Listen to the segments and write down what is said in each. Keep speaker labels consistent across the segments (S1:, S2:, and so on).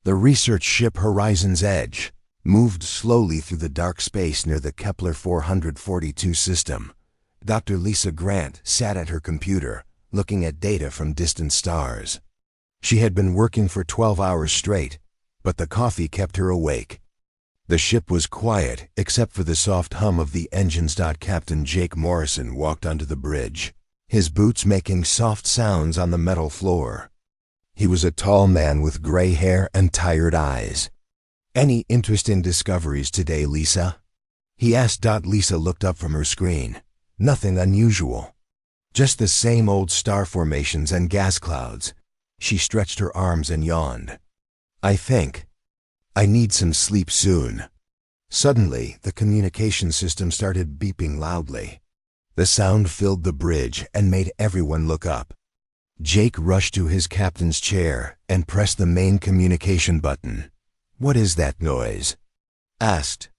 S1: The research ship Horizon's Edge moved slowly through the dark space near the Kepler 442 system. Dr. Lisa Grant sat at her computer, looking at data from distant stars. She had been working for 12 hours straight, but the coffee kept her awake. The ship was quiet, except for the soft hum of the engines. Captain Jake Morrison walked onto the bridge, his boots making soft sounds on the metal floor. He was a tall man with gray hair and tired eyes. "Any interest in discoveries today, Lisa?" he asked. Lisa looked up from her screen. "Nothing unusual. Just the same old star formations and gas clouds." She stretched her arms and yawned. I need some sleep soon." Suddenly, the communication system started beeping loudly. The sound filled the bridge and made everyone look up. Jake rushed to his captain's chair and pressed the main communication button. "What is that noise?" asked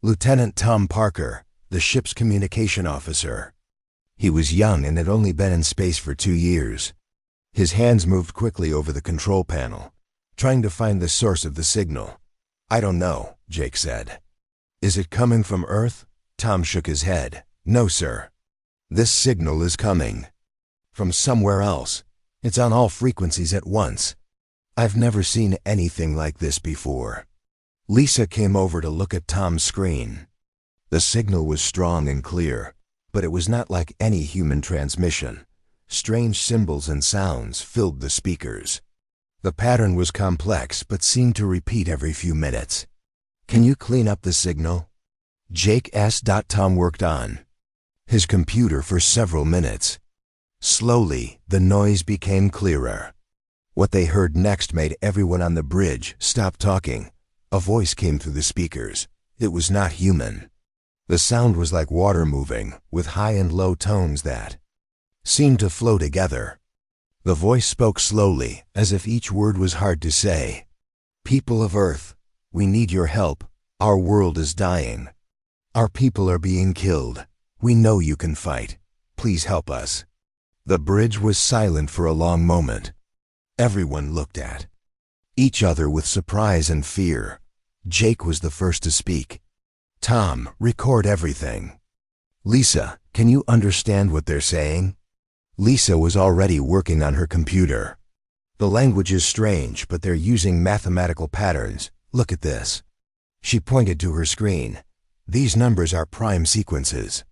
S1: Lieutenant Tom Parker, the ship's communication officer. He was young and had only been in space for 2 years. His hands moved quickly over the control panel, trying to find the source of the signal. "I don't know," Jake said. "Is it coming from Earth?" Tom shook his head. "No, sir. This signal is coming from somewhere else. It's on all frequencies at once. I've never seen anything like this before." Lisa came over to look at Tom's screen. The signal was strong and clear, but it was not like any human transmission. Strange symbols and sounds filled the speakers. The pattern was complex but seemed to repeat every few minutes. "Can you clean up the signal?" Jake asked. Tom worked on his computer for several minutes. Slowly, the noise became clearer. What they heard next made everyone on the bridge stop talking. A voice came through the speakers. It was not human. The sound was like water moving, with high and low tones that seemed to flow together. The voice spoke slowly, as if each word was hard to say. "People of Earth, we need your help. Our world is dying. Our people are being killed. We know you can fight. Please help us." The bridge was silent for a long moment. Everyone looked at each other with surprise and fear. Jake was the first to speak. "Tom, record everything." "Lisa, can you understand what they're saying?" Lisa was already working on her computer. "The language is strange, but they're using mathematical patterns. Look at this." She pointed to her screen. "These numbers are prime sequences.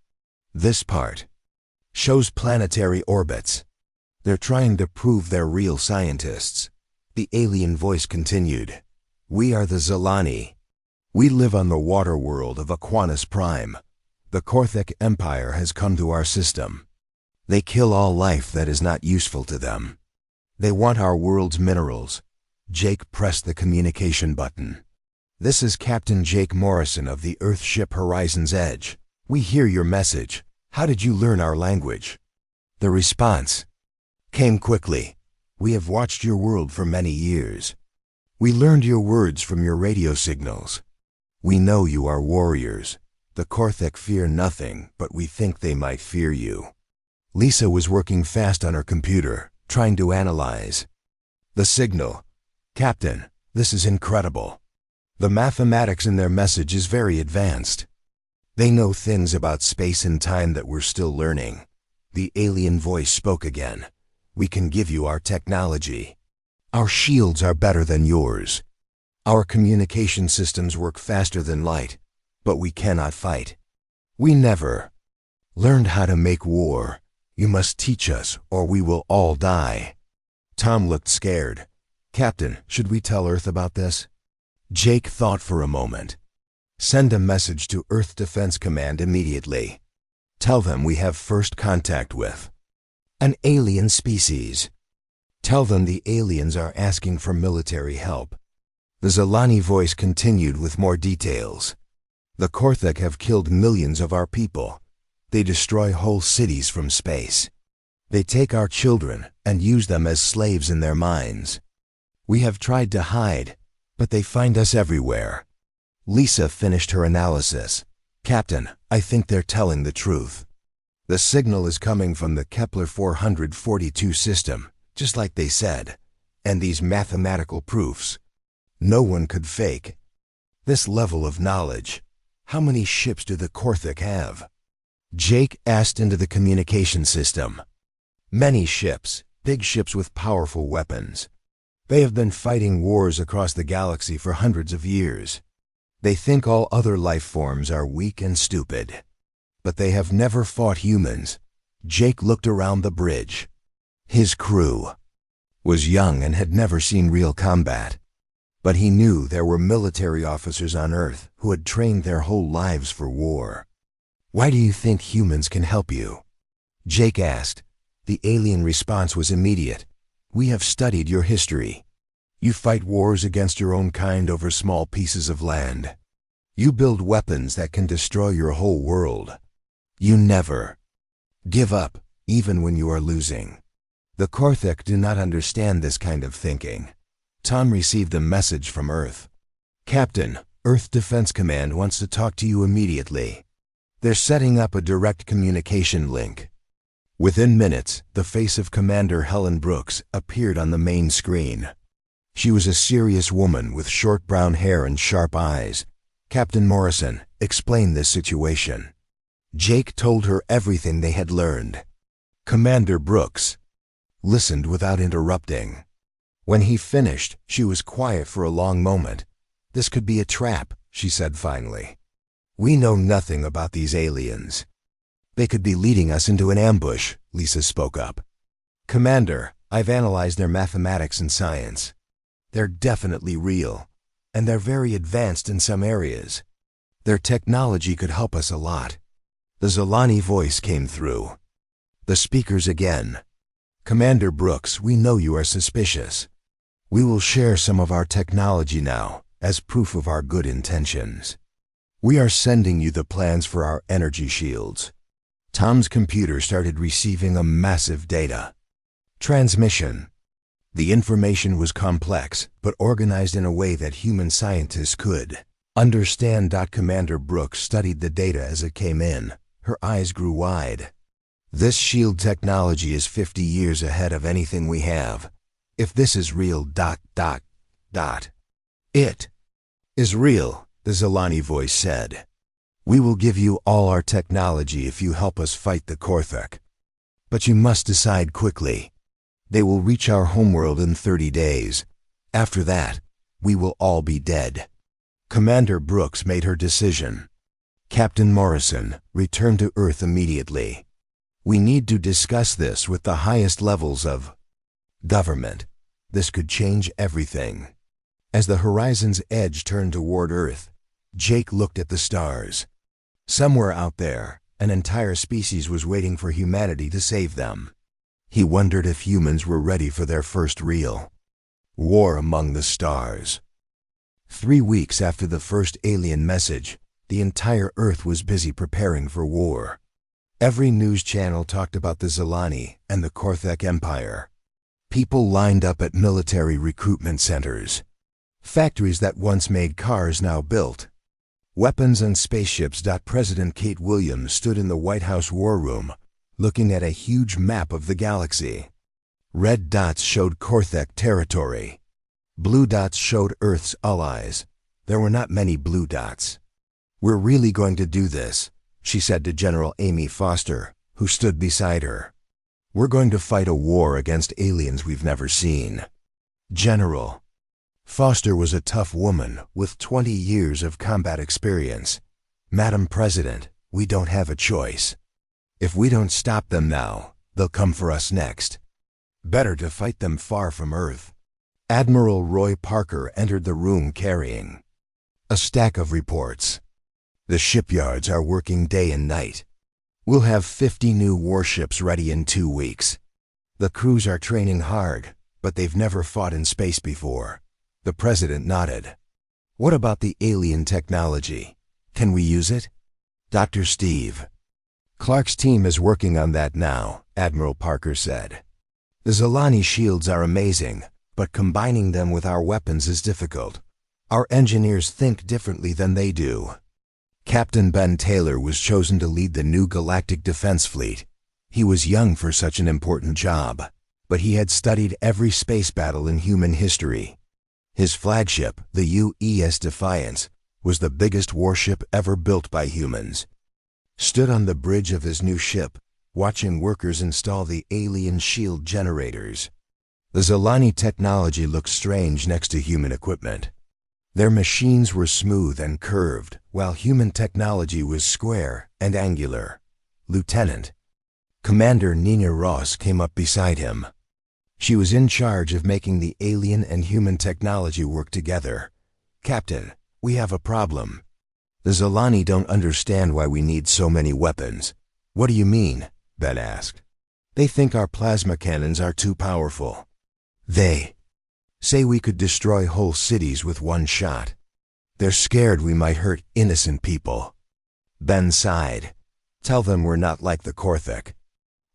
S1: This part shows planetary orbits. They're trying to prove they're real scientists." The alien voice continued. "We are the Zalani. We live on the water world of Aquanus Prime. The Korthik Empire has come to our system. They kill all life that is not useful to them. They want our world's minerals." Jake pressed the communication button. "This is Captain Jake Morrison of the Earth ship Horizon's Edge. We hear your message. How did you learn our language?" The response came quickly. "We have watched your world for many years. We learned your words from your radio signals. We know you are warriors. The Korthik fear nothing, but we think they might fear you." Lisa was working fast on her computer, trying to analyze the signal. "Captain, this is incredible. The mathematics in their message is very advanced. They know things about space and time that we're still learning." The alien voice spoke again. "We can give you our technology. Our shields are better than yours. Our communication systems work faster than light, but we cannot fight. We never learned how to make war. You must teach us, or we will all die." Tom looked scared. "Captain, should we tell Earth about this?" Jake thought for a moment. "Send a message to Earth Defense Command immediately. Tell them we have first contact with an alien species. Tell them the aliens are asking for military help." The Zalani voice continued with more details. "The Korthik have killed millions of our people. They destroy whole cities from space. They take our children and use them as slaves in their mines. We have tried to hide, but they find us everywhere." Lisa finished her analysis. "Captain, I think they're telling the truth. The signal is coming from the Kepler 442 system, just like they said. And these mathematical proofs, No one could fake this level of knowledge. How many ships do the Korthik have? Jake asked into the communication system. Many ships, big ships with powerful weapons. They have been fighting wars across the galaxy for hundreds of years. They think all other life forms are weak and stupid. But they have never fought humans. Jake looked around the bridge. His crew was young and had never seen real combat. But he knew there were military officers on Earth who had trained their whole lives for war. Why do you think humans can help you? Jake asked. The alien response was immediate. We have studied your history. You fight wars against your own kind over small pieces of land. You build weapons that can destroy your whole world. You never give up, even when you are losing. The Korthik do not understand this kind of thinking. Tom received a message from Earth. Captain, Earth Defense Command wants to talk to you immediately. They're setting up a direct communication link. Within minutes, the face of Commander Helen Brooks appeared on the main screen. She was a serious woman with short brown hair and sharp eyes. Captain Morrison explained this situation. Jake told her everything they had learned. Commander Brooks listened without interrupting. When he finished, she was quiet for a long moment. This could be a trap, she said finally. We know nothing about these aliens. They could be leading us into an ambush, Lisa spoke up. Commander, I've analyzed their mathematics and science. They're definitely real, and they're very advanced in some areas. Their technology could help us a lot. The Zolani voice came through. The speakers again. Commander Brooks, we know you are suspicious. We will share some of our technology now, as proof of our good intentions. We are sending you the plans for our energy shields. Tom's computer started receiving a massive data transmission. The information was complex, but organized in a way that human scientists could understand. Commander Brooks studied the data as it came in. Her eyes grew wide. This shield technology is 50 years ahead of anything we have. If this is real, It is real, the Zolani voice said. We will give you all our technology if you help us fight the Korthik. But you must decide quickly. They will reach our homeworld in 30 days. After that, we will all be dead. Commander Brooks made her decision. Captain Morrison, return to Earth immediately. We need to discuss this with the highest levels of government. This could change everything. As the horizon's edge turned toward Earth, Jake looked at the stars. Somewhere out there, an entire species was waiting for humanity to save them. He wondered if humans were ready for their first real war among the stars. 3 weeks after the first alien message, the entire Earth was busy preparing for war. Every news channel talked about the Zolani and the Korthik Empire. People lined up at military recruitment centers. Factories that once made cars now built weapons and spaceships. President Kate Williams stood in the White House war room, looking at a huge map of the galaxy. Red dots showed Korthik territory. Blue dots showed Earth's allies. There were not many blue dots. We're really going to do this, she said to General Amy Foster, who stood beside her. We're going to fight a war against aliens we've never seen. General Foster was a tough woman with 20 years of combat experience. Madam President, we don't have a choice. If we don't stop them now, they'll come for us next. Better to fight them far from Earth. Admiral Roy Parker entered the room carrying a stack of reports. The shipyards are working day and night. We'll have 50 new warships ready in 2 weeks. The crews are training hard, but they've never fought in space before. The president nodded. What about the alien technology? Can we use it? Dr. Steve Clark's team is working on that now, Admiral Parker said. The Zolani shields are amazing, but combining them with our weapons is difficult. Our engineers think differently than they do. Captain Ben Taylor was chosen to lead the new Galactic Defense Fleet. He was young for such an important job, but he had studied every space battle in human history. His flagship, the UES Defiance, was the biggest warship ever built by humans. Stood on the bridge of his new ship, watching workers install the alien shield generators. The Zilani technology looked strange next to human equipment. Their machines were smooth and curved, while human technology was square and angular. Lieutenant. Commander Nina Ross came up beside him. She was in charge of making the alien and human technology work together. Captain, we have a problem. The Zilani don't understand why we need so many weapons. What do you mean? Ben asked. They think our plasma cannons are too powerful. They say we could destroy whole cities with one shot. They're scared we might hurt innocent people. Ben sighed. Tell them we're not like the Korthik.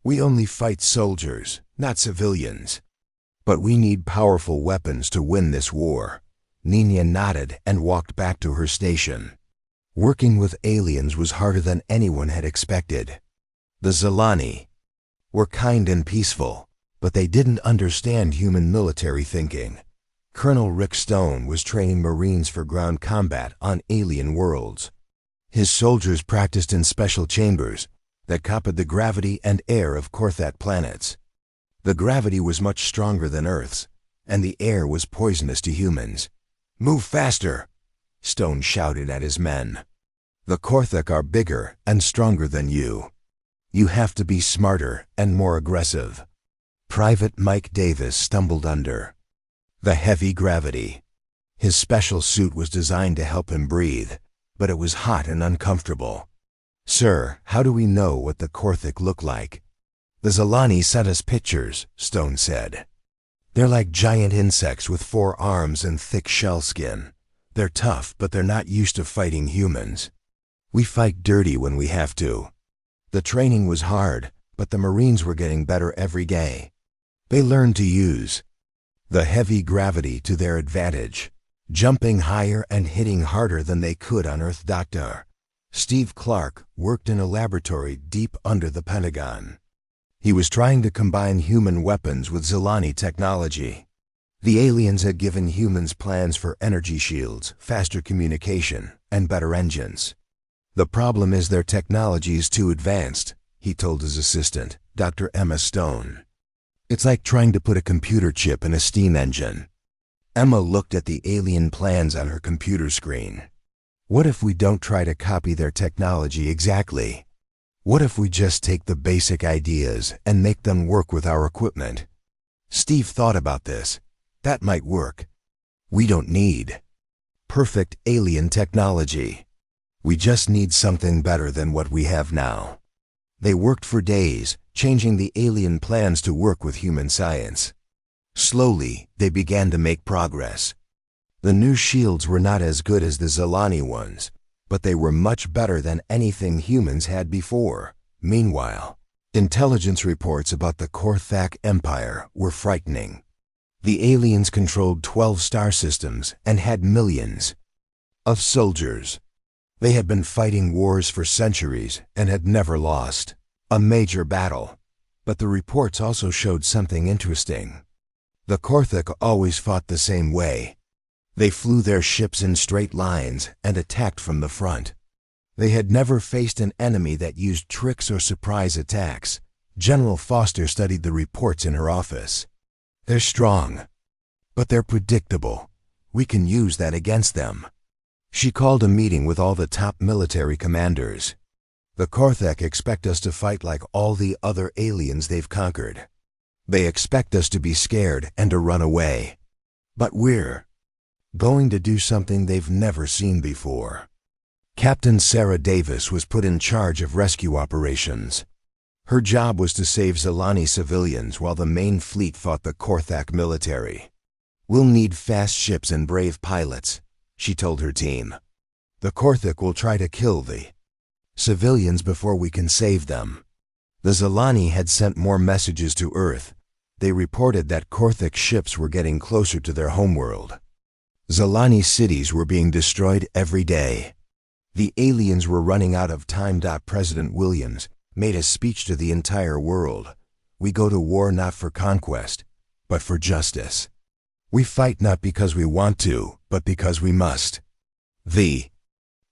S1: We only fight soldiers, not civilians. But we need powerful weapons to win this war. Nina nodded and walked back to her station. Working with aliens was harder than anyone had expected. The Zilani were kind and peaceful, but they didn't understand human military thinking. Colonel Rick Stone was training Marines for ground combat on alien worlds. His soldiers practiced in special chambers that copied the gravity and air of Korthak planets. The gravity was much stronger than Earth's, and the air was poisonous to humans. Move faster, Stone shouted at his men. The Korthak are bigger and stronger than you. You have to be smarter and more aggressive. Private Mike Davis stumbled under the heavy gravity. His special suit was designed to help him breathe, but it was hot and uncomfortable. Sir, how do we know what the Korthik look like? The Zilani sent us pictures, Stone said. They're like giant insects with 4 arms and thick shell skin. They're tough, but they're not used to fighting humans. We fight dirty when we have to. The training was hard, but the Marines were getting better every day. They learned to use the heavy gravity to their advantage, jumping higher and hitting harder than they could on Earth. Dr. Steve Clark worked in a laboratory deep under the Pentagon. He was trying to combine human weapons with Zilani technology. The aliens had given humans plans for energy shields, faster communication, and better engines. The problem is their technology is too advanced, he told his assistant, Dr. Emma Stone. It's like trying to put a computer chip in a steam engine. Emma looked at the alien plans on her computer screen. What if we don't try to copy their technology exactly? What if we just take the basic ideas and make them work with our equipment? Steve thought about this. That might work. We don't need perfect alien technology. We just need something better than what we have now. They worked for days, changing the alien plans to work with human science. Slowly, they began to make progress. The new shields were not as good as the Zilani ones, but they were much better than anything humans had before. Meanwhile, intelligence reports about the Korthak Empire were frightening. The aliens controlled 12 star systems and had millions of soldiers. They had been fighting wars for centuries and had never lost a major battle. But the reports also showed something interesting. The Korthak always fought the same way. They flew their ships in straight lines and attacked from the front. They had never faced an enemy that used tricks or surprise attacks. General Foster studied the reports in her office. They're strong, but they're predictable. We can use that against them. She called a meeting with all the top military commanders. The Korthak expect us to fight like all the other aliens they've conquered. They expect us to be scared and to run away. But we're going to do something they've never seen before. Captain Sarah Davis was put in charge of rescue operations. Her job was to save Zilani civilians while the main fleet fought the Korthak military. We'll need fast ships and brave pilots, she told her team. The Korthak will try to kill the civilians before we can save them. The Zilani had sent more messages to Earth. They reported that Korthak ships were getting closer to their homeworld. Zilani cities were being destroyed every day. The aliens were running out of time. President Williams made a speech to the entire world. We go to war not for conquest, but for justice. We fight not because we want to, but because we must. The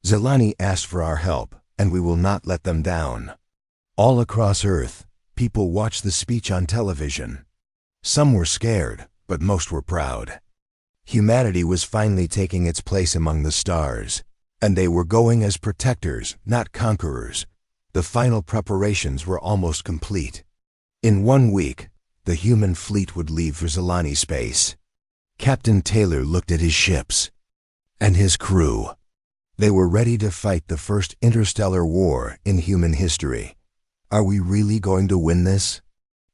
S1: Zelani asked for our help, and we will not let them down. All across Earth, people watched the speech on television. Some were scared, but most were proud. Humanity was finally taking its place among the stars, and they were going as protectors, not conquerors. The final preparations were almost complete. In 1 week, the human fleet would leave for Zelani space. Captain Taylor looked at his ships and his crew. They were ready to fight the first interstellar war in human history. Are we really going to win this?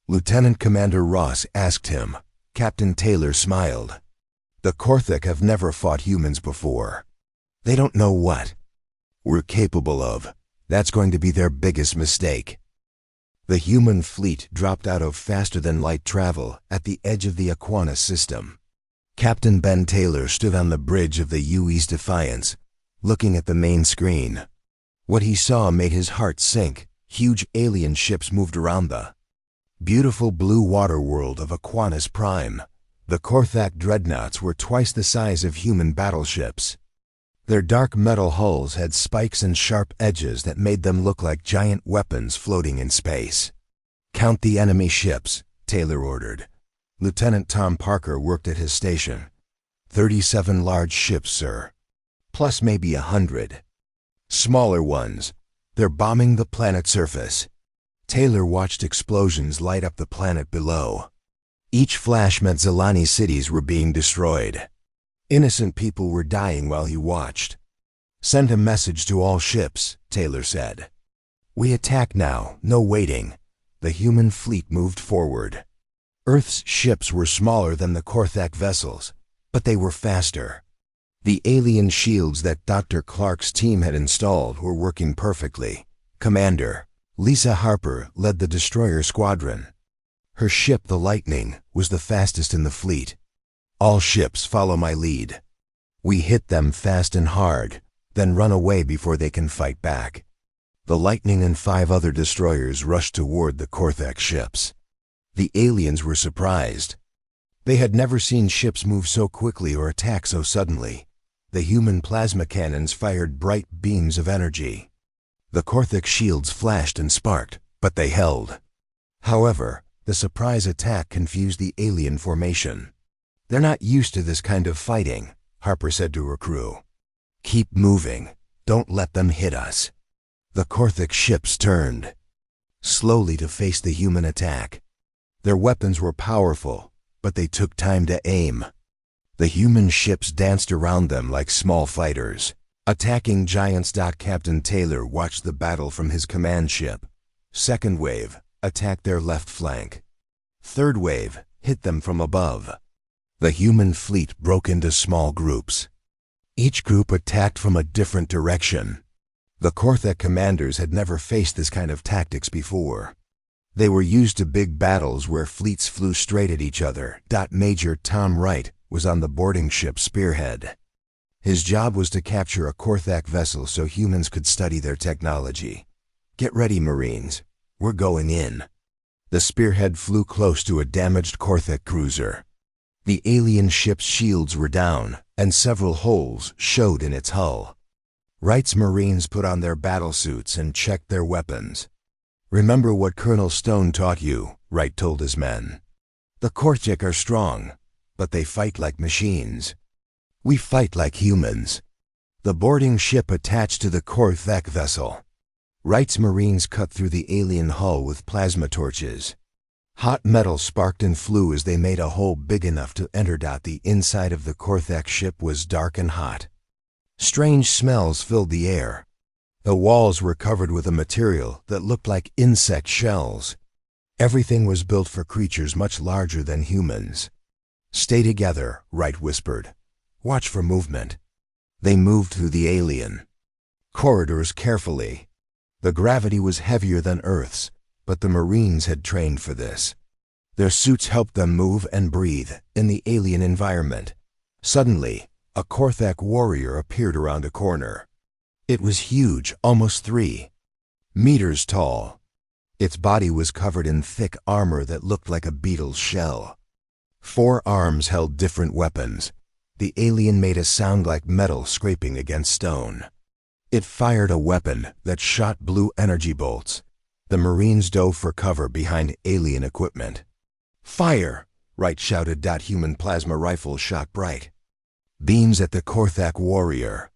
S1: Lieutenant Commander Ross asked him. Captain Taylor smiled. The Korthik have never fought humans before. They don't know what we're capable of. That's going to be their biggest mistake. The human fleet dropped out of faster-than-light travel at the edge of the Aquana system. Captain Ben Taylor stood on the bridge of the UE's Defiance, looking at the main screen. What he saw made his heart sink. Huge alien ships moved around the beautiful blue water world of Aquana's Prime. The Korthak dreadnoughts were twice the size of human battleships. Their dark metal hulls had spikes and sharp edges that made them look like giant weapons floating in space. "Count the enemy ships," Taylor ordered. Lieutenant Tom Parker worked at his station. 37 large ships, sir. Plus maybe 100 smaller ones. They're bombing the planet's surface. Taylor watched explosions light up the planet below. Each flash meant Zelani cities were being destroyed. Innocent people were dying while he watched. "Send a message to all ships," Taylor said. "We attack now, no waiting." The human fleet moved forward. Earth's ships were smaller than the Korthak vessels, but they were faster. The alien shields that Dr. Clark's team had installed were working perfectly. Commander Lisa Harper led the destroyer squadron. Her ship, the Lightning, was the fastest in the fleet. "All ships follow my lead. We hit them fast and hard, then run away before they can fight back." The Lightning and 5 other destroyers rushed toward the Korthak ships. The aliens were surprised. They had never seen ships move so quickly or attack so suddenly. The human plasma cannons fired bright beams of energy. The Korthak shields flashed and sparked, but they held. However, the surprise attack confused the alien formation. "They're not used to this kind of fighting," Harper said to her crew. "Keep moving. Don't let them hit us." The Korthak ships turned slowly to face the human attack. Their weapons were powerful, but they took time to aim. The human ships danced around them like small fighters. Attacking giants. Captain Taylor watched the battle from his command ship. Second wave attacked their left flank. Third wave hit them from above. The human fleet broke into small groups. Each group attacked from a different direction. The Korthak commanders had never faced this kind of tactics before. They were used to big battles where fleets flew straight at each other. Major Tom Wright was on the boarding ship Spearhead. His job was to capture a Korthak vessel so humans could study their technology. "Get ready, Marines. We're going in." The Spearhead flew close to a damaged Korthak cruiser. The alien ship's shields were down, and several holes showed in its hull. Wright's Marines put on their battlesuits and checked their weapons. "Remember what Colonel Stone taught you," Wright told his men. "The Korthik are strong, but they fight like machines. We fight like humans." The boarding ship attached to the Korthak vessel. Wright's Marines cut through the alien hull with plasma torches. Hot metal sparked and flew as they made a hole big enough to enter. The inside of the Korthak ship was dark and hot. Strange smells filled the air. The walls were covered with a material that looked like insect shells. Everything was built for creatures much larger than humans. "Stay together," Wright whispered. "Watch for movement." They moved through the alien corridors carefully. The gravity was heavier than Earth's, but the Marines had trained for this. Their suits helped them move and breathe in the alien environment. Suddenly, a Korthak warrior appeared around a corner. It was huge, almost 3 meters tall. Its body was covered in thick armor that looked like a beetle's shell. 4 arms held different weapons. The alien made a sound like metal scraping against stone. It fired a weapon that shot blue energy bolts. The Marines dove for cover behind alien equipment. "Fire!" Wright shouted. Human plasma rifles shot bright beams at the Korthak warrior.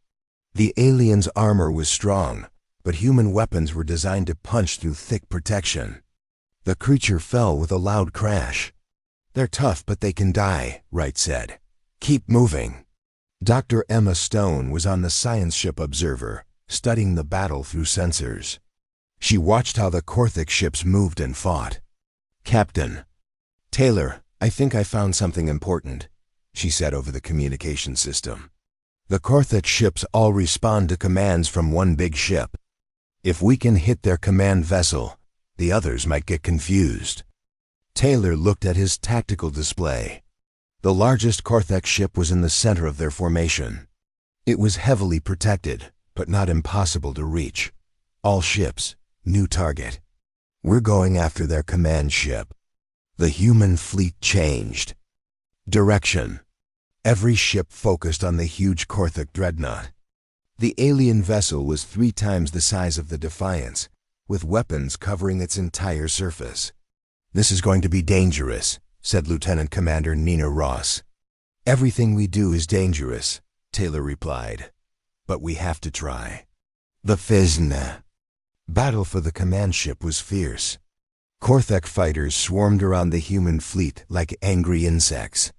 S1: The alien's armor was strong, but human weapons were designed to punch through thick protection. The creature fell with a loud crash. "They're tough, but they can die," Wright said. "Keep moving." Dr. Emma Stone was on the science ship Observer, studying the battle through sensors. She watched how the Korthak ships moved and fought. "Captain Taylor, I think I found something important," she said over the communication system. "The Korthak ships all respond to commands from one big ship. If we can hit their command vessel, the others might get confused." Taylor looked at his tactical display. The largest Korthak ship was in the center of their formation. It was heavily protected, but not impossible to reach. "All ships, new target. We're going after their command ship." The human fleet changed direction. Every ship focused on the huge Korthak dreadnought. The alien vessel was 3 times the size of the Defiance, with weapons covering its entire surface. "This is going to be dangerous," said Lieutenant Commander Nina Ross. "Everything we do is dangerous," Taylor replied. "But we have to try." The Fizna battle for the command ship was fierce. Korthak fighters swarmed around the human fleet like angry insects.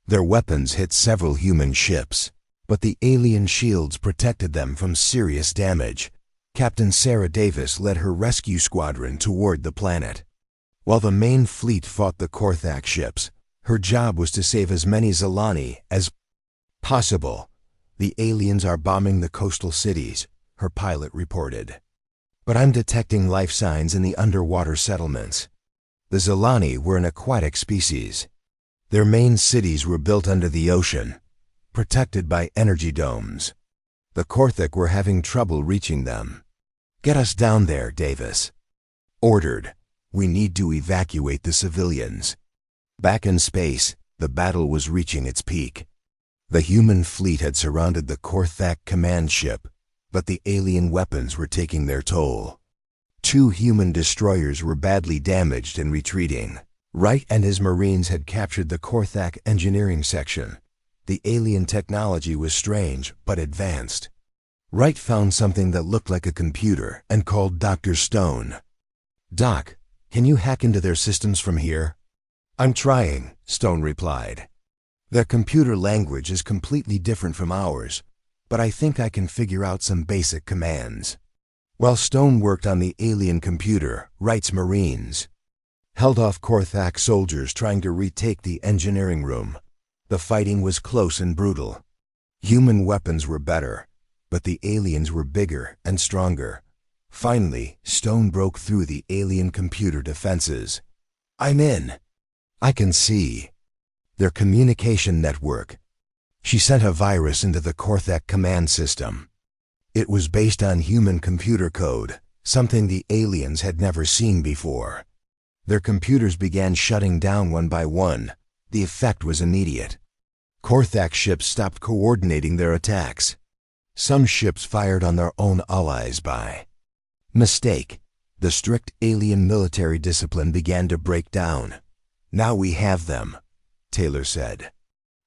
S1: Their weapons hit several human ships, but the alien shields protected them from serious damage. Captain Sarah Davis led her rescue squadron toward the planet. While the main fleet fought the Korthak ships, her job was to save as many Zalani as possible. "The aliens are bombing the coastal cities," her pilot reported. "But I'm detecting life signs in the underwater settlements." The Zalani were an aquatic species. Their main cities were built under the ocean, protected by energy domes. The Korthak were having trouble reaching them. "Get us down there," Davis ordered. "We need to evacuate the civilians." Back in space, the battle was reaching its peak. The human fleet had surrounded the Korthak command ship, but the alien weapons were taking their toll. 2 human destroyers were badly damaged and retreating. Wright and his Marines had captured the Korthak engineering section. The alien technology was strange but advanced. Wright found something that looked like a computer and called Dr. Stone. "Doc, can you hack into their systems from here?" "I'm trying," Stone replied. "Their computer language is completely different from ours, but I think I can figure out some basic commands." While Stone worked on the alien computer, Wright's Marines held off Korthak soldiers trying to retake the engineering room. The fighting was close and brutal. Human weapons were better, but the aliens were bigger and stronger. Finally, Stone broke through the alien computer defenses. "I'm in. I can see their communication network." She sent a virus into the Korthak command system. It was based on human computer code, something the aliens had never seen before. Their computers began shutting down one by one. The effect was immediate. Korthak ships stopped coordinating their attacks. Some ships fired on their own allies by mistake. The strict alien military discipline began to break down. "Now we have them," Taylor said.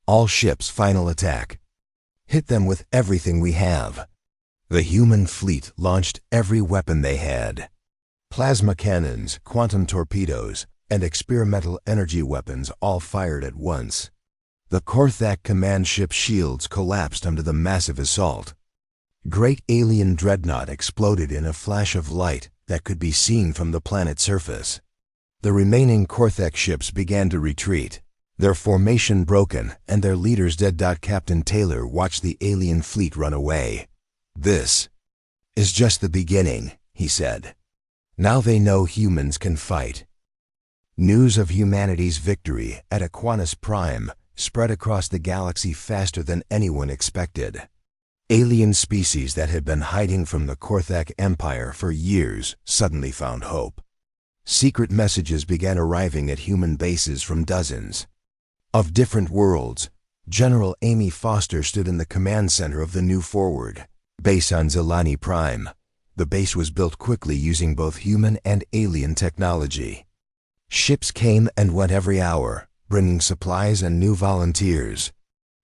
S1: "All ships, final attack. Hit them with everything we have." The human fleet launched every weapon they had. Plasma cannons, quantum torpedoes, and experimental energy weapons all fired at once. The Korthak command ship shields collapsed under the massive assault. Great alien dreadnought exploded in a flash of light that could be seen from the planet's surface. The remaining Korthak ships began to retreat, their formation broken and their leaders dead. Captain Taylor watched the alien fleet run away. "This is just the beginning," he said. "Now they know humans can fight." News of humanity's victory at Aquinas Prime spread across the galaxy faster than anyone expected. Alien species that had been hiding from the Korthak Empire for years suddenly found hope. Secret messages began arriving at human bases from dozens. Of different worlds, General Amy Foster stood in the command center of the new forward base on Zelani Prime. The base was built quickly using both human and alien technology. Ships came and went every hour, bringing supplies and new volunteers.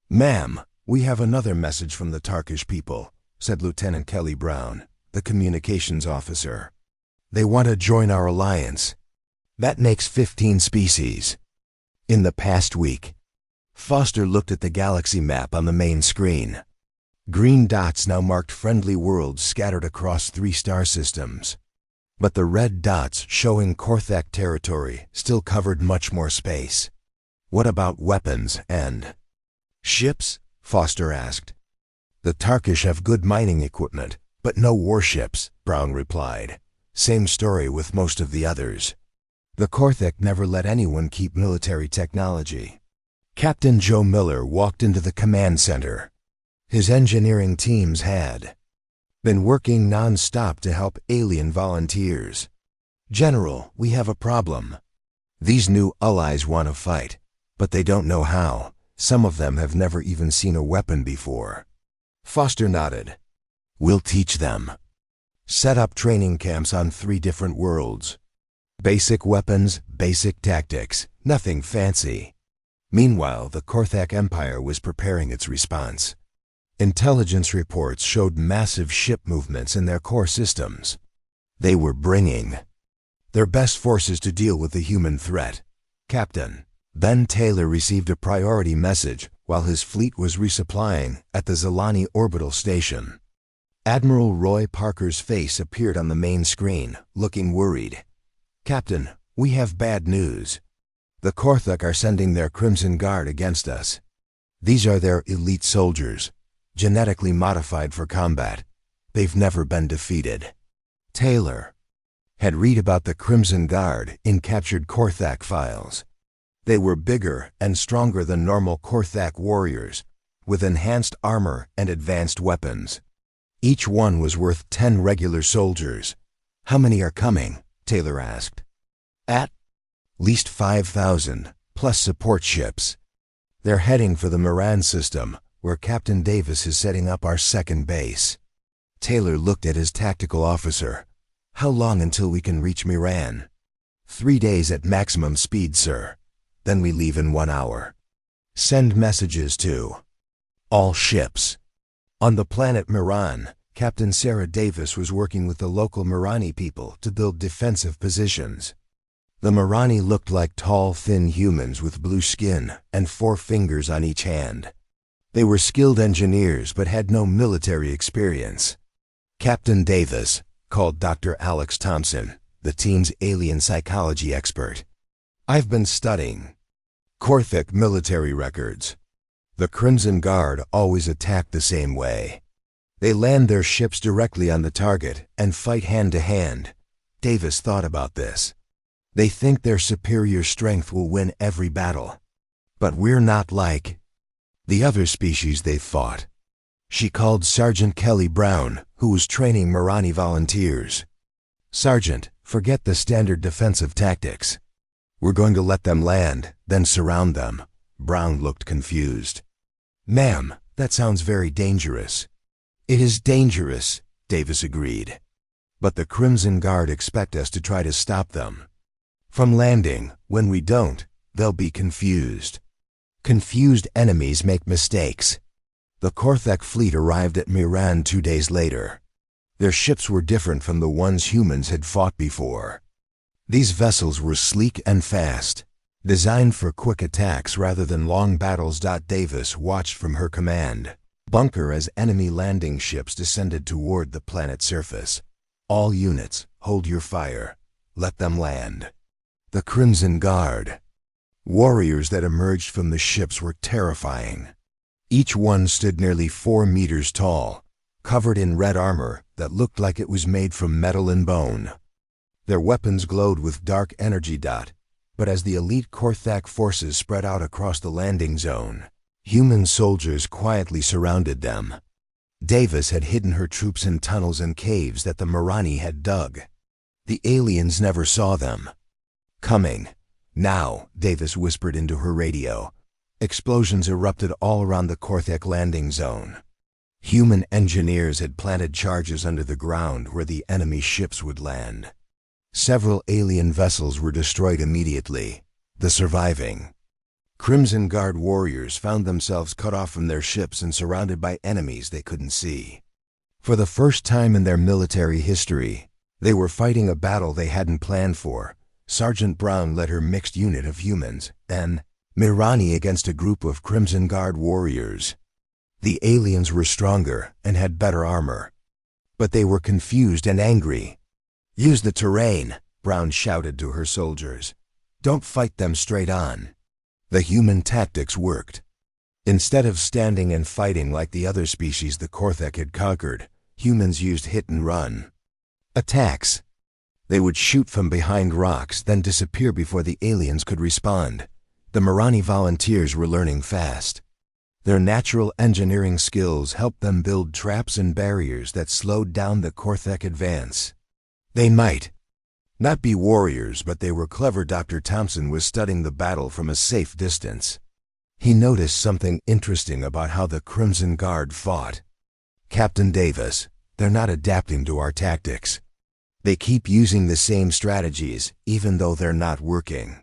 S1: "Ma'am, we have another message from the Tarkish people," said Lieutenant Kelly Brown, the communications officer. "They want to join our alliance. That makes 15 species." In the past week, Foster looked at the galaxy map on the main screen. Green dots now marked friendly worlds scattered across 3 star systems. But the red dots showing Korthak territory still covered much more space. "What about weapons and ships?" Foster asked. "The Tarkish have good mining equipment, but no warships," Brown replied. "Same story with most of the others. The Korthak never let anyone keep military technology." Captain Joe Miller walked into the command center. His engineering teams had been working non-stop to help alien volunteers. "General, we have a problem. These new allies want to fight, but they don't know how. Some of them have never even seen a weapon before." Foster nodded. "We'll teach them. Set up training camps on 3 different worlds. Basic weapons, basic tactics, nothing fancy." Meanwhile, the Korthak Empire was preparing its response. Intelligence reports showed massive ship movements in their core systems. They were bringing their best forces to deal with the human threat. Captain Ben Taylor received a priority message while his fleet was resupplying at the Zelani orbital station. Admiral Roy Parker's face appeared on the main screen, looking worried. "Captain, we have bad news. The Korthak are sending their Crimson Guard against us. These are their elite soldiers, genetically modified for combat. They've never been defeated." Taylor had read about the Crimson Guard in captured Korthak files. They were bigger and stronger than normal Korthak warriors, with enhanced armor and advanced weapons. Each one was worth 10 regular soldiers. "How many are coming?" Taylor asked. "At least 5,000, plus support ships. They're heading for the Moran system, where Captain Davis is setting up our second base." Taylor looked at his tactical officer. "How long until we can reach Moran?" 3 days at maximum speed, sir. Then we leave in 1 hour. Send messages to all ships." On the planet Moran, Captain Sarah Davis was working with the local Morani people to build defensive positions. The Morani looked like tall, thin humans with blue skin and 4 fingers on each hand. They were skilled engineers but had no military experience. Captain Davis called Dr. Alex Thompson, the team's alien psychology expert. "I've been studying Korthak military records. The Crimson Guard always attack the same way. They land their ships directly on the target and fight hand to hand." Davis thought about this. "They think their superior strength will win every battle. But we're not like the other species they've fought." She called Sergeant Kelly Brown, who was training Morani volunteers. "Sergeant, forget the standard defensive tactics. We're going to let them land, then surround them." Brown looked confused. "Ma'am, that sounds very dangerous." "It is dangerous," Davis agreed. "But the Crimson Guard expect us to try to stop them from landing. When we don't, they'll be confused. Confused enemies make mistakes." The Korthak fleet arrived at Moran 2 days later. Their ships were different from the ones humans had fought before. These vessels were sleek and fast, designed for quick attacks rather than long battles. Davis watched from her command bunker as enemy landing ships descended toward the planet's surface. "All units, hold your fire. Let them land." The Crimson Guard warriors that emerged from the ships were terrifying. Each one stood nearly 4 meters tall, covered in red armor that looked like it was made from metal and bone. Their weapons glowed with dark energy. But as the elite Korthak forces spread out across the landing zone, human soldiers quietly surrounded them. Davis had hidden her troops in tunnels and caves that the Morani had dug. The aliens never saw them coming. "Now," Davis whispered into her radio, Explosions erupted all around the Korthek landing zone. Human engineers had planted charges under the ground where the enemy ships would land. Several alien vessels were destroyed immediately. The surviving Crimson Guard warriors found themselves cut off from their ships and surrounded by enemies they couldn't see. For the first time in their military history, they were fighting a battle they hadn't planned for. Sergeant Brown led her mixed unit of humans, and Mirani against a group of Crimson Guard warriors. The aliens were stronger and had better armor, but they were confused and angry. "Use the terrain," Brown shouted to her soldiers. "Don't fight them straight on." The human tactics worked. Instead of standing and fighting like the other species the Korthek had conquered, humans used hit-and-run attacks. They would shoot from behind rocks, then disappear before the aliens could respond. The Mirani volunteers were learning fast. Their natural engineering skills helped them build traps and barriers that slowed down the Korthek advance. They might not be warriors, but they were clever. Dr. Thompson was studying the battle from a safe distance. He noticed something interesting about how the Crimson Guard fought. "Captain Davis, they're not adapting to our tactics. They keep using the same strategies, even though they're not working."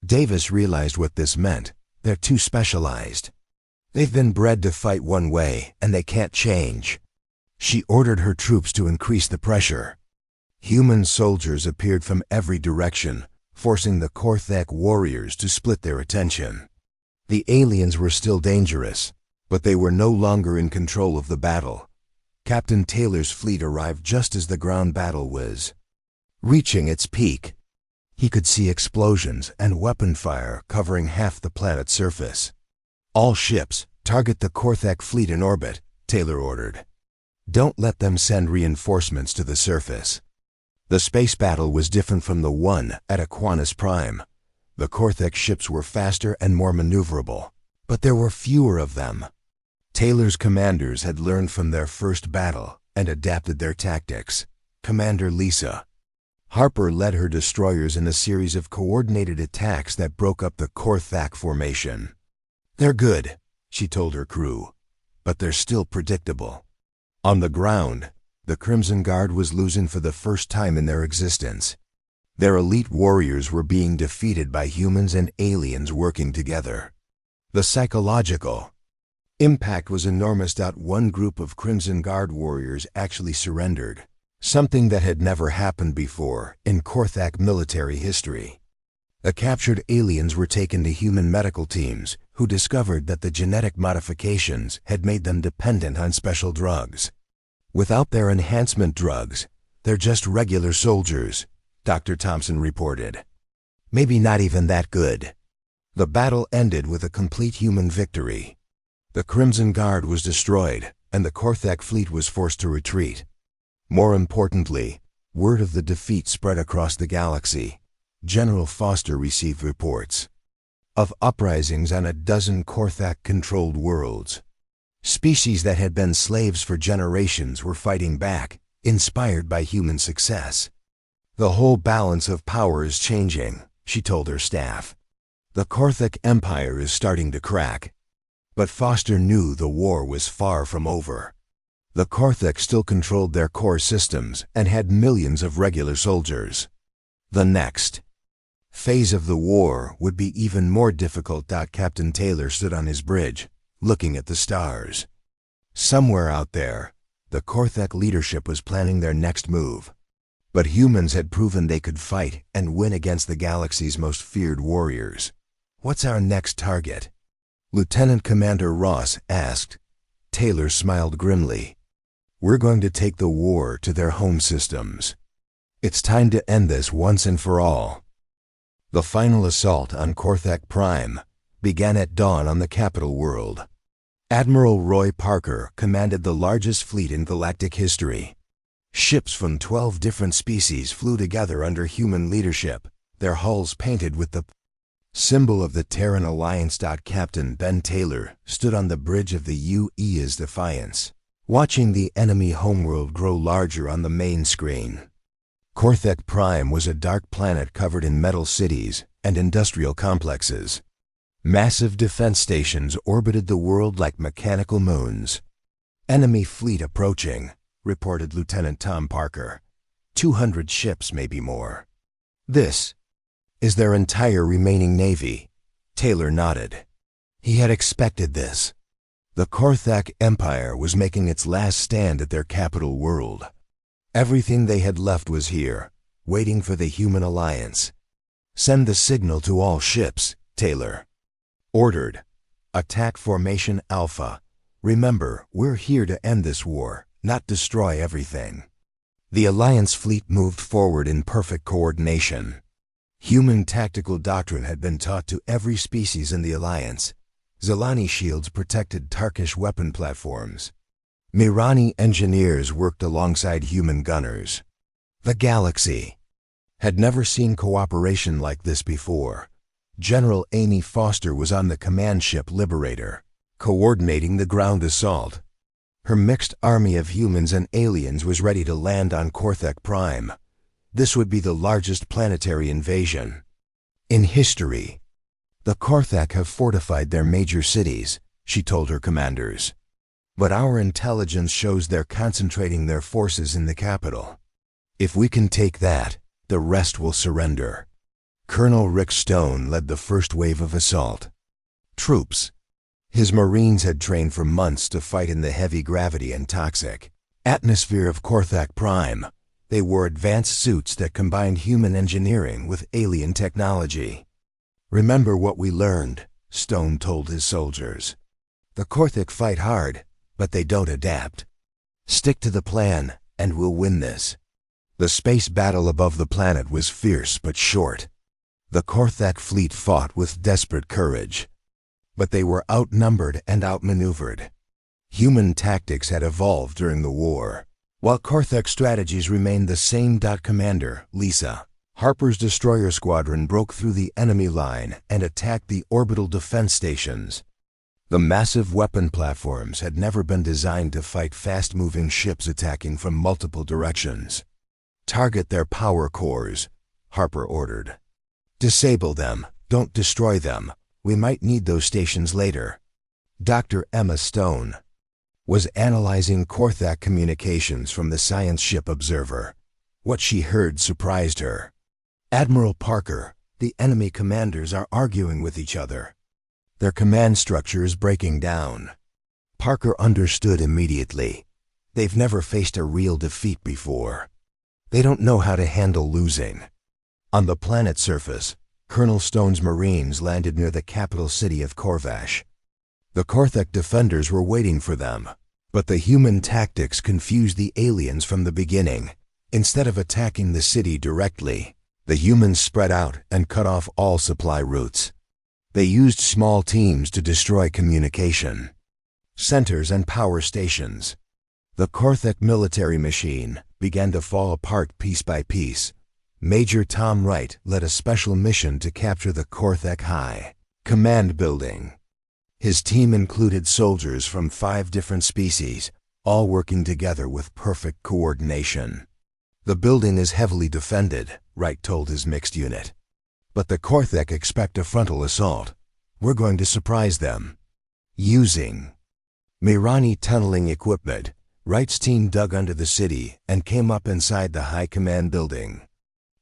S1: Davis realized what this meant. They're too specialized. They've been bred to fight one way, and they can't change. She ordered her troops to increase the pressure. Human soldiers appeared from every direction, forcing the Korthek warriors to split their attention. The aliens were still dangerous, but they were no longer in control of the battle. Captain Taylor's fleet arrived just as the ground battle was reaching its peak. He could see explosions and weapon fire covering half the planet's surface. "All ships, target the Korthek fleet in orbit," Taylor ordered. "Don't let them send reinforcements to the surface." The space battle was different from the one at Aquinas Prime. The Korthek ships were faster and more maneuverable, but there were fewer of them. Taylor's commanders had learned from their first battle and adapted their tactics. Commander Lisa Harper led her destroyers in a series of coordinated attacks that broke up the Korthak formation. "They're good," she told her crew, "but they're still predictable." On the ground, the Crimson Guard was losing for the first time in their existence. Their elite warriors were being defeated by humans and aliens working together. The psychological impact was enormous. One group of Crimson Guard warriors actually surrendered, something that had never happened before in Korthak military history. The captured aliens were taken to human medical teams, who discovered that the genetic modifications had made them dependent on special drugs. "Without their enhancement drugs, they're just regular soldiers," Dr. Thompson reported. "Maybe not even that good." The battle ended with a complete human victory. The Crimson Guard was destroyed, and the Korthek fleet was forced to retreat. More importantly, word of the defeat spread across the galaxy. General Foster received reports of uprisings on a dozen Korthak-controlled worlds. Species that had been slaves for generations were fighting back, inspired by human success. "The whole balance of power is changing," she told her staff. "The Korthak Empire is starting to crack." But Foster knew the war was far from over. The Korthak still controlled their core systems and had millions of regular soldiers. The next phase of the war would be even more difficult. Captain Taylor stood on his bridge, looking at the stars. Somewhere out there, the Korthak leadership was planning their next move. But humans had proven they could fight and win against the galaxy's most feared warriors. "What's our next target?" Lieutenant Commander Ross asked. Taylor smiled grimly. "We're going to take the war to their home systems. It's time to end this once and for all." The final assault on Korthak Prime began at dawn on the capital world. Admiral Roy Parker commanded the largest fleet in galactic history. Ships from 12 different species flew together under human leadership, their hulls painted with the symbol of the Terran Alliance. Captain Ben Taylor stood on the bridge of the UEA's Defiance, watching the enemy homeworld grow larger on the main screen. Korthak Prime was a dark planet covered in metal cities and industrial complexes. Massive defense stations orbited the world like mechanical moons. "Enemy fleet approaching," reported Lieutenant Tom Parker. 200 ships, maybe more. "This is their entire remaining navy." Taylor nodded. He had expected this. The Korthak Empire was making its last stand at their capital world. Everything they had left was here, waiting for the human alliance. "Send the signal to all ships," Taylor ordered. "Attack Formation Alpha. Remember, we're here to end this war, not destroy everything." The Alliance fleet moved forward in perfect coordination. Human tactical doctrine had been taught to every species in the Alliance. Zelani shields protected Tarkish weapon platforms. Mirani engineers worked alongside human gunners. The galaxy had never seen cooperation like this before. General Amy Foster was on the command ship Liberator, coordinating the ground assault. Her mixed army of humans and aliens was ready to land on Korthak Prime. This would be the largest planetary invasion in history. "The Korthak have fortified their major cities," she told her commanders. "But our intelligence shows they're concentrating their forces in the capital. If we can take that, the rest will surrender." Colonel Rick Stone led the first wave of assault. Troops. His Marines had trained for months to fight in the heavy gravity and toxic atmosphere of Korthak Prime. They wore advanced suits that combined human engineering with alien technology. "Remember what we learned," Stone told his soldiers. "The Korthak fight hard, but they don't adapt. Stick to the plan, and we'll win this." The space battle above the planet was fierce but short. The Korthak fleet fought with desperate courage. But they were outnumbered and outmaneuvered. Human tactics had evolved during the war, while Korthak strategies remained the same. Commander Lisa Harper's destroyer squadron broke through the enemy line and attacked the orbital defense stations. The massive weapon platforms had never been designed to fight fast-moving ships attacking from multiple directions. "Target their power cores," Harper ordered. "Disable them, don't destroy them. We might need those stations later." Dr. Emma Stone was analyzing Korthak communications from the science ship Observer. What she heard surprised her. "Admiral Parker, the enemy commanders are arguing with each other. Their command structure is breaking down." Parker understood immediately. They've never faced a real defeat before. They don't know how to handle losing. On the planet's surface, Colonel Stone's Marines landed near the capital city of Korvash. The Korthak defenders were waiting for them, but the human tactics confused the aliens from the beginning. Instead of attacking the city directly, the humans spread out and cut off all supply routes. They used small teams to destroy communication centers and power stations. The Korthak military machine began to fall apart piece by piece. Major Tom Wright led a special mission to capture the Korthak High Command Building. His team included soldiers from 5 different species, all working together with perfect coordination. "The building is heavily defended," Wright told his mixed unit. "But the Korthak expect a frontal assault. We're going to surprise them." Using Mirani tunneling equipment, Wright's team dug under the city and came up inside the High Command Building.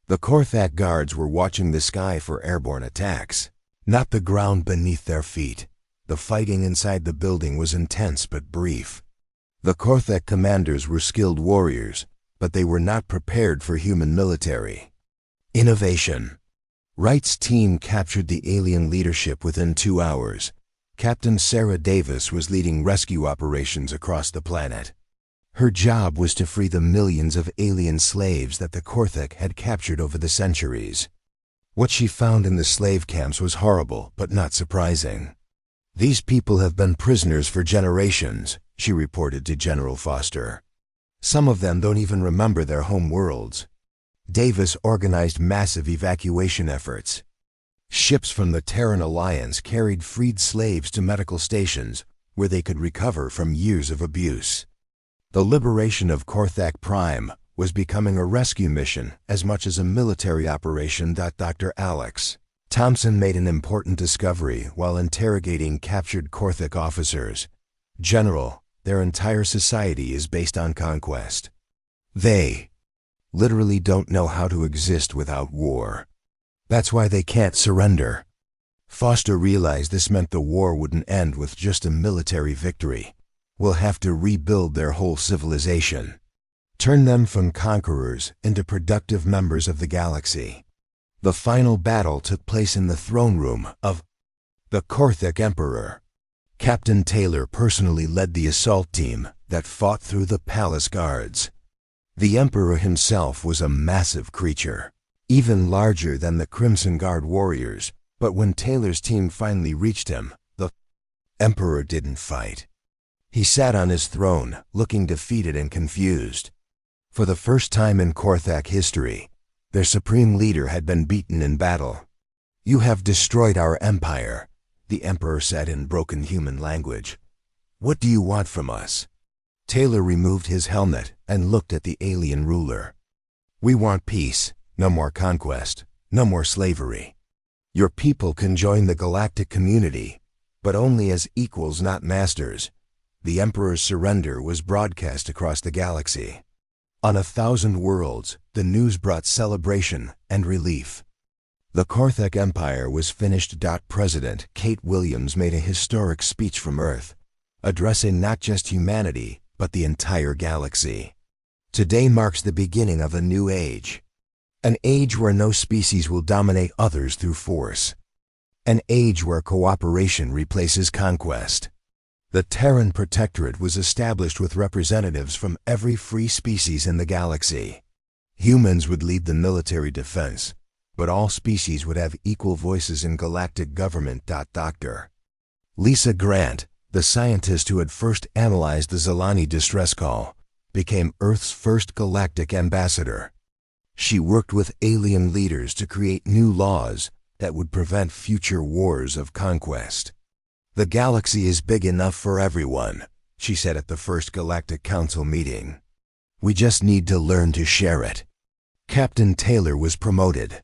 S1: The Korthak guards were watching the sky for airborne attacks, not the ground beneath their feet. The fighting inside the building was intense but brief. The Korthak commanders were skilled warriors, but they were not prepared for human military innovation. Wright's team captured the alien leadership within 2 hours. Captain Sarah Davis was leading rescue operations across the planet. Her job was to free the millions of alien slaves that the Korthak had captured over the centuries. What she found in the slave camps was horrible, but not surprising. "These people have been prisoners for generations," she reported to General Foster. "Some of them don't even remember their home worlds." Davis organized massive evacuation efforts. Ships from the Terran Alliance carried freed slaves to medical stations where they could recover from years of abuse. The liberation of Korthak Prime was becoming a rescue mission as much as a military operation. Dr. Alex Thompson made an important discovery while interrogating captured Korthik officers. General, their entire society is based on conquest. They literally don't know how to exist without war. That's why they can't surrender. Foster realized this meant the war wouldn't end with just a military victory. We'll have to rebuild their whole civilization. Turn them from conquerors into productive members of the galaxy. The final battle took place in the throne room of the Korthik Emperor. Captain Taylor personally led the assault team that fought through the palace guards. The Emperor himself was a massive creature, even larger than the Crimson Guard warriors, but when Taylor's team finally reached him, the Emperor didn't fight. He sat on his throne, looking defeated and confused. For the first time in Korthak history, their supreme leader had been beaten in battle. "You have destroyed our empire," the Emperor said in broken human language. "What do you want from us?" Taylor removed his helmet and looked at the alien ruler. "We want peace, no more conquest, no more slavery. Your people can join the galactic community, but only as equals, not masters." The Emperor's surrender was broadcast across the galaxy. On 1,000 worlds, the news brought celebration and relief. The Korthak Empire was finished. President Kate Williams made a historic speech from Earth, addressing not just humanity, but the entire galaxy. Today marks the beginning of a new age. An age where no species will dominate others through force. An age where cooperation replaces conquest. The Terran Protectorate was established with representatives from every free species in the galaxy. Humans would lead the military defense, but all species would have equal voices in galactic government. Dr. Lisa Grant, the scientist who had first analyzed the Zalani distress call, became Earth's first galactic ambassador. She worked with alien leaders to create new laws that would prevent future wars of conquest. "The galaxy is big enough for everyone," she said at the first Galactic Council meeting. "We just need to learn to share it." Captain Taylor was promoted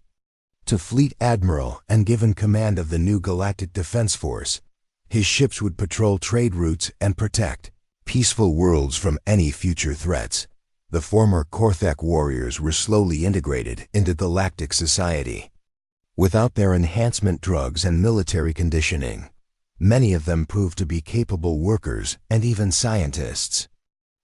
S1: to Fleet Admiral and given command of the new Galactic Defense Force. His ships would patrol trade routes and protect peaceful worlds from any future threats. The former Korthak warriors were slowly integrated into galactic society. Without their enhancement drugs and military conditioning, many of them proved to be capable workers and even scientists.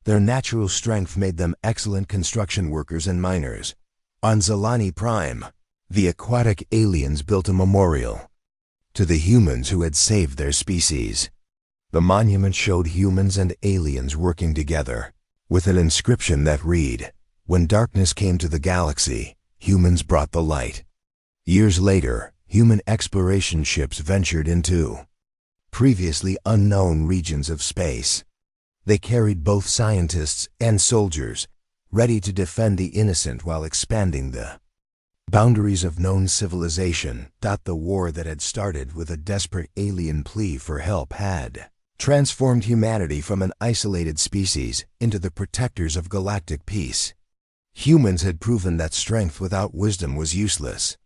S1: Their natural strength made them excellent construction workers and miners. On Zalani Prime, the aquatic aliens built a memorial to the humans who had saved their species. The monument showed humans and aliens working together, with an inscription that read, "When darkness came to the galaxy, humans brought the light." Years later, human exploration ships ventured into previously unknown regions of space. They carried both scientists and soldiers, ready to defend the innocent while expanding the boundaries of known civilization. The war that had started with a desperate alien plea for help had transformed humanity from an isolated species into the protectors of galactic peace. Humans had proven that strength without wisdom was useless.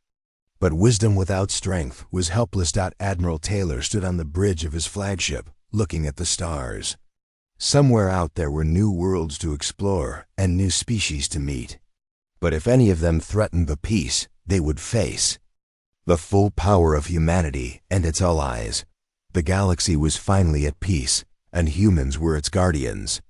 S1: But wisdom without strength was helpless. Admiral Taylor stood on the bridge of his flagship, looking at the stars. Somewhere out there were new worlds to explore and new species to meet. But if any of them threatened the peace, they would face the full power of humanity and its allies. The galaxy was finally at peace, and humans were its guardians.